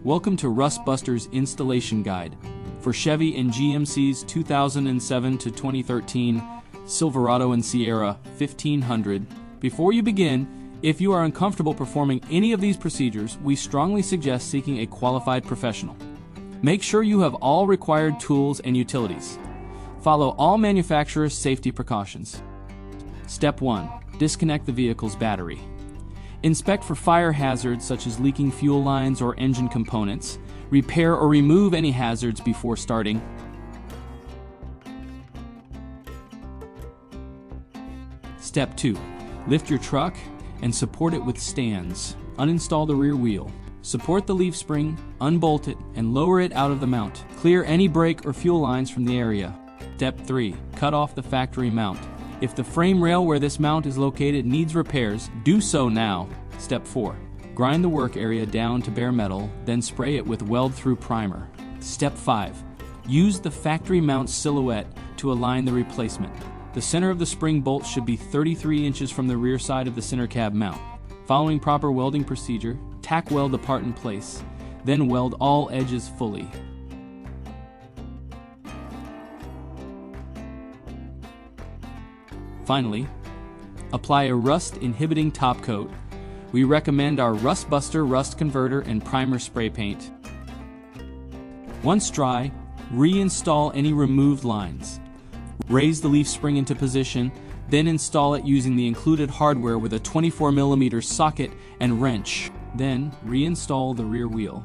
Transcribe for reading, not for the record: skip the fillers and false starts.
Welcome to Rustbuster's installation guide for Chevy and GMC's 2007 to 2013 Silverado and Sierra 1500. Before you begin, if you are uncomfortable performing any of these procedures, we strongly suggest seeking a qualified professional. Make sure you have all required tools and utilities. Follow all manufacturer's safety precautions. Step 1. Disconnect the vehicle's battery. Inspect for fire hazards such as leaking fuel lines or engine components. Repair or remove any hazards before starting. Step 2. Lift your truck and support it with stands. Uninstall the rear wheel. Support the leaf spring, unbolt it, and lower it out of the mount. Clear any brake or fuel lines from the area. Step 3. Cut off the factory mount. If the frame rail where this mount is located needs repairs, do so now. Step 4. Grind the work area down to bare metal, then spray it with weld-through primer. Step 5. Use the factory mount silhouette to align the replacement. The center of the spring bolt should be 33 inches from the rear side of the center cab mount. Following proper welding procedure, tack weld the part in place, then weld all edges fully. Finally, apply a rust-inhibiting top coat. We recommend our Rustbuster Rust Converter and Primer Spray Paint. Once dry, reinstall any removed lines. Raise the leaf spring into position, then install it using the included hardware with a 24mm socket and wrench. Then, reinstall the rear wheel.